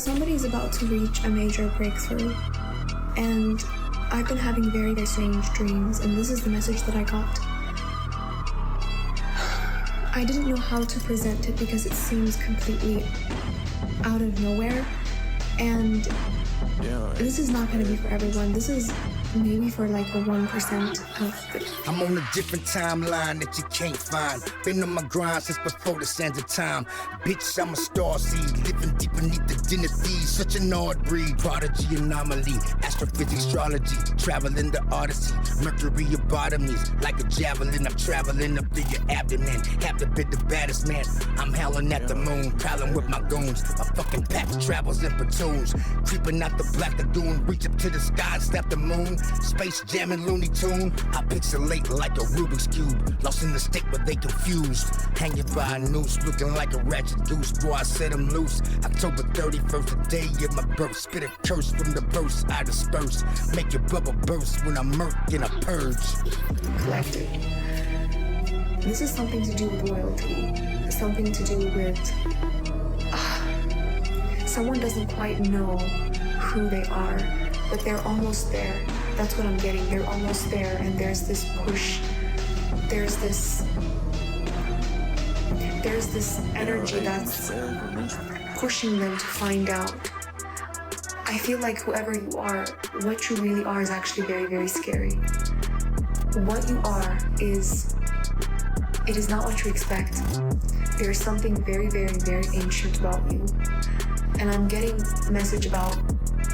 somebody's about to reach a major breakthrough, and I've been having very, very strange dreams, and this is the message that I got. I didn't know how to present it because it seems completely out of nowhere, and this is not going to be for everyone. This is maybe for like a 1% of the... I'm on a different timeline that you can't find. Been on my grind since before the sands of time. Bitch, I'm a star seed, living deep beneath the den of thieves. Such an odd breed, prodigy, anomaly, astrophysics, astrology, traveling the odyssey. Mercury lobotomies, like a javelin. I'm traveling up through your abdomen. Have to be the baddest man. I'm howling at the moon, prowling with my goons. My fucking pack travels in platoons, creeping out the black lagoon. Reach up to the sky and snap the moon. Space jamming Looney Tune. I pixelate like a Rubik's Cube. Lost in the state but they confused. Hanging by a noose, looking like a ratchet goose. Boy, I set them loose. October 31st, the day of my birth. Spit a curse from the verse I disperse. Make your bubble burst when I'm murked in a purge. Collected. This is something to do with loyalty. Something to do with... someone doesn't quite know who they are, but they're almost there. That's what I'm getting. They're almost there, and there's this push. There's this energy that's pushing them to find out. I feel like whoever you are, what you really are is actually very, very scary. What you are is, it is not what you expect. There's something very, very, very ancient about you. And I'm getting a message about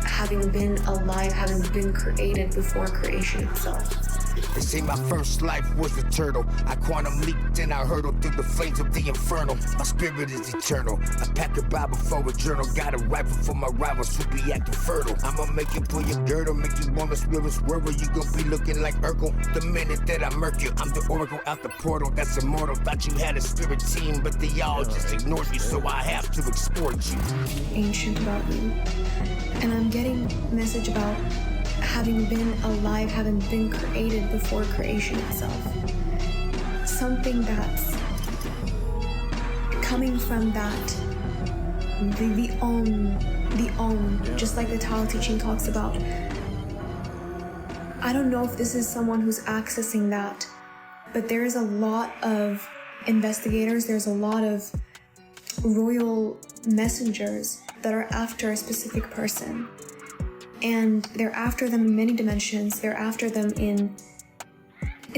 having been alive, having been created before creation itself. They say my first life was a turtle. I quantum leaped and I hurtled through the flames of the inferno. My spirit is eternal. I pack a Bible for a journal. Got a rifle for my rivals who be acting fertile. I'ma make you pull your girdle, make you wanna swear a swerver. You gon' be looking like Urkel the minute that I murk you. I'm the oracle out the portal that's immortal. Thought you had a spirit team, but they all just ignored you, so I have to export you. Ancient about you. And I'm getting a message about having been alive, having been created before creation itself. Something that's coming from that, the Om, just like the Tao Te Ching talks about. I don't know if this is someone who's accessing that, but there is a lot of investigators, there's a lot of royal messengers that are after a specific person. And they're after them in many dimensions. They're after them in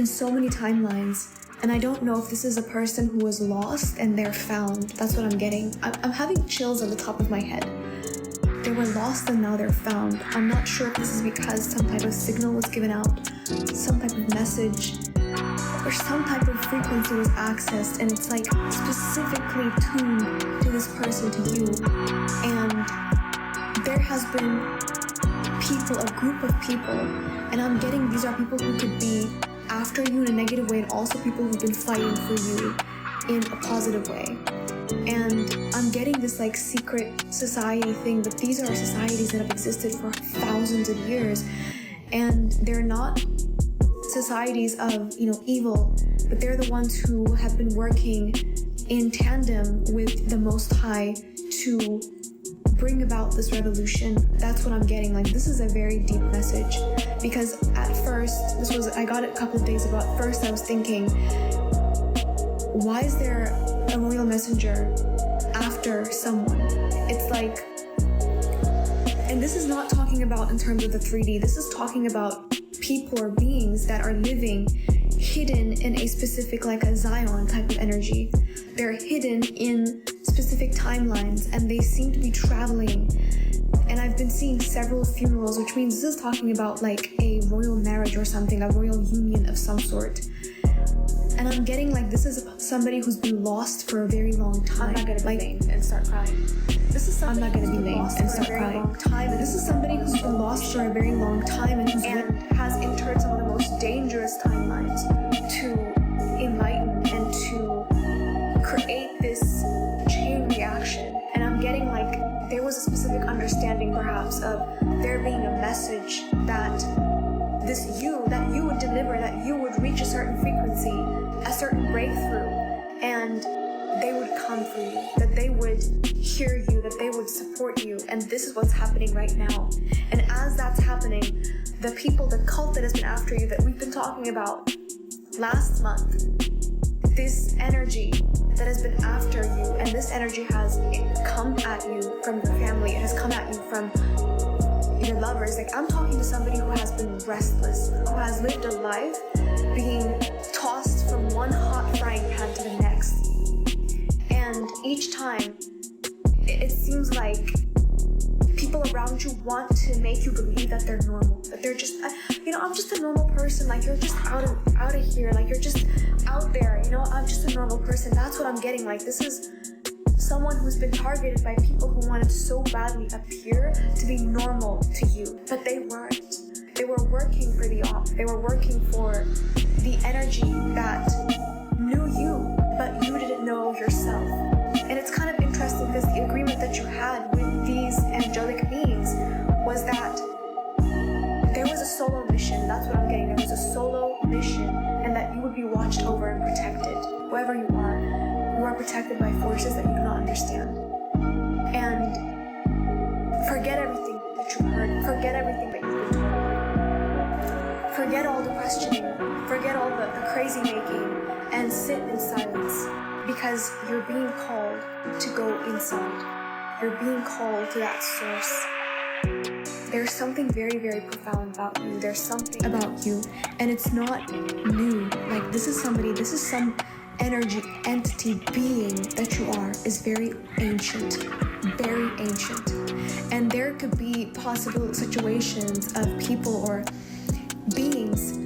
so many timelines. And I don't know if this is a person who was lost and they're found. That's what I'm getting. I'm having chills on the top of my head. They were lost and now they're found. I'm not sure if this is because some type of signal was given out, some type of message, or some type of frequency was accessed, and it's like specifically tuned to this person, to you. And there has been people, a group of people, and I'm getting these are people who could be after you in a negative way, and also people who've been fighting for you in a positive way. And I'm getting this like secret society thing, but these are societies that have existed for thousands of years, and they're not societies of, evil, but they're the ones who have been working in tandem with the Most High to bring about this revolution. That's what I'm getting. Like, this is a very deep message, because at first, I got it a couple of days ago. At first I was thinking, why is there a royal messenger after someone? It's like, and this is not talking about in terms of the 3D, this is talking about people or beings that are living hidden in a specific, like a Zion type of energy. They're hidden in specific timelines, and they seem to be traveling. And I've been seeing several funerals, which means this is talking about like a royal marriage or something, a royal union of some sort. And I'm getting like this is somebody who's been lost for a very long time. I'm not gonna be vain and start crying. This is somebody I'm not gonna be vain and start crying. This is somebody who's been lost for a very long time and has entered some of the most dangerous timelines to enlighten and to create this chain reaction. And I'm getting like there was a specific understanding perhaps of there being a message that that you would deliver, that you would reach a certain frequency, a certain breakthrough, and they would come for you, that they would hear you, that they would would support you, and this is what's happening right now. And as that's happening, the people, the cult that has been after you, that we've been talking about last month, this energy that has been after you, and this energy has come at you from your family, it has come at you from your lovers. Like, I'm talking to somebody who has been restless, who has lived a life being tossed from one hot frying pan to the next. And each time, it seems like people around you want to make you believe that they're normal, that they're just, I'm just a normal person, like, you're just out of here, like, you're just out there, I'm just a normal person. That's what I'm getting. Like, this is someone who's been targeted by people who wanted to so badly appear to be normal to you, but they weren't. They were working for the op. They were working for the energy that knew you, but you didn't know yourself. And it's kind of interesting because the agreement that you had with these angelic beings was that there was a solo mission. That's what I'm getting. There was a solo mission, and that you would be watched over and protected. Whoever you are protected by forces that you do not understand. And forget everything that you've heard. Forget everything that you've been told. Forget all the questioning. Forget all the crazy making, and sit in silence, because you're being called to go inside. You're being called to that source. There's something very, very profound about you. There's something about you, and it's not new. Like, this is some energy, entity, being that you are is very ancient. Very ancient. And there could be possible situations of people or beings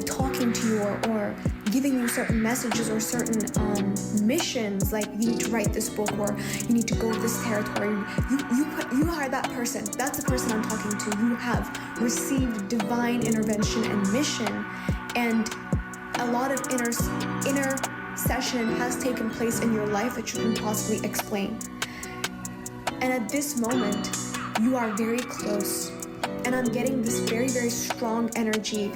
talking to you or giving you certain messages or certain missions, like, you need to write this book, or you need to go to this territory. You are that person. That's the person I'm talking to. You have received divine intervention and mission, and a lot of inner session has taken place in your life that you can possibly explain. And at this moment, you are very close. And I'm getting this very, very strong energy,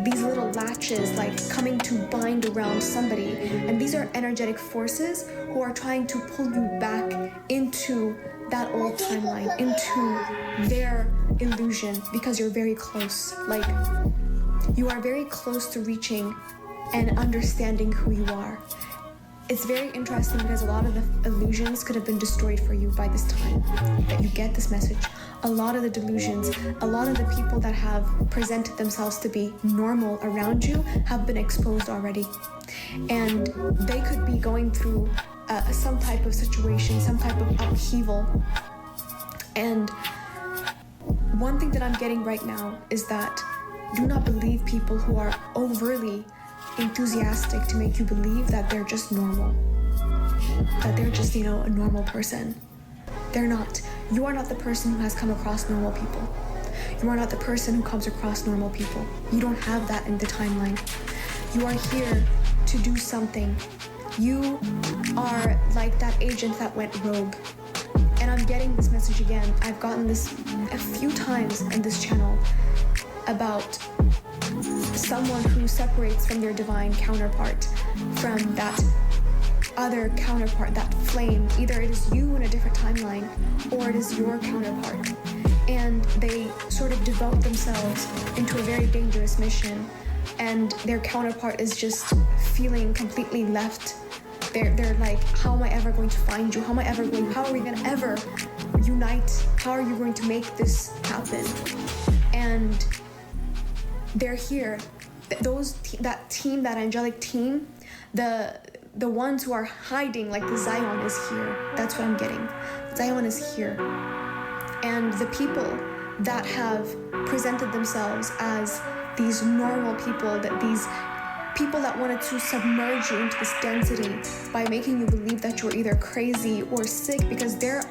these little latches, like, coming to bind around somebody. And these are energetic forces who are trying to pull you back into that old timeline, into their illusion, because you're very close. Like, you are very close to reaching and understanding who you are. It's very interesting because a lot of the illusions could have been destroyed for you by this time that you get this message. A lot of the delusions, a lot of the people that have presented themselves to be normal around you have been exposed already. And they could be going through some type of situation, some type of upheaval. And one thing that I'm getting right now is that do not believe people who are overly enthusiastic to make you believe that they're just normal, that they're just, a normal person. They're not. You are not the person who has come across normal people. You are not the person who comes across normal people. You don't have that in the timeline. You are here to do something. You are like that agent that went rogue. And I'm getting this message again. I've gotten this a few times in this channel about someone who separates from their divine counterpart, from that other counterpart, that flame. Either it is you in a different timeline, or it is your counterpart. And they sort of devote themselves into a very dangerous mission, and their counterpart is just feeling completely left. They're like, how am I ever going to find you? How are we gonna ever unite? How are you going to make this happen? And they're here. That team, that angelic team, the ones who are hiding, like the Zion is here. That's what I'm getting. Zion is here. And the people that have presented themselves as these normal people, that these people that wanted to submerge you into this density by making you believe that you're either crazy or sick, because their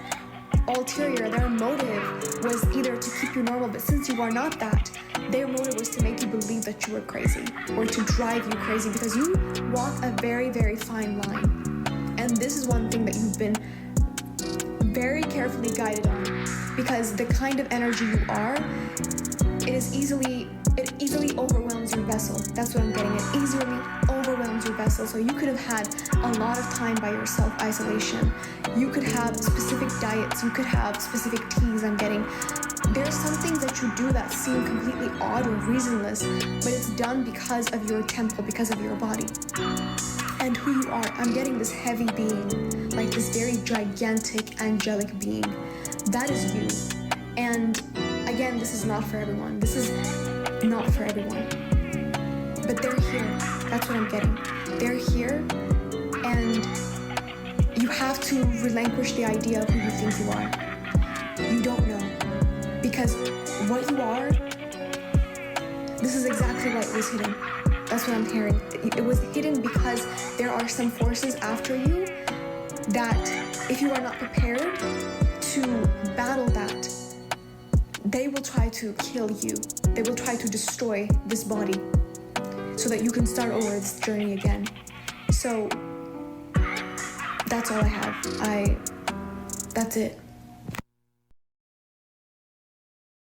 ulterior, their motive was either to keep you normal, but since you are not that, their motive was to make you believe that you were crazy, or to drive you crazy, because you walk a very, very fine line. And this is one thing that you've been very carefully guided on, because the kind of energy you are, it easily overwhelms your vessel. That's what I'm getting. It easily overwhelms your vessel. So you could have had a lot of time by yourself, isolation. You could have specific diets. You could have specific teas. I'm getting. There's some things that you do that seem completely odd or reasonless, but it's done because of your temple, because of your body and who you are. I'm getting this heavy being, like this very gigantic, angelic being. That is you. And again, this is not for everyone. This is not for everyone. But they're here. That's what I'm getting. They're here, and you have to relinquish the idea of who you think you are. You don't know. Because what you are, this is exactly why it was hidden. That's what I'm hearing. It was hidden because there are some forces after you that, if you are not prepared to battle that, they will try to kill you. They will try to destroy this body so that you can start over this journey again. So that's all I have. That's it.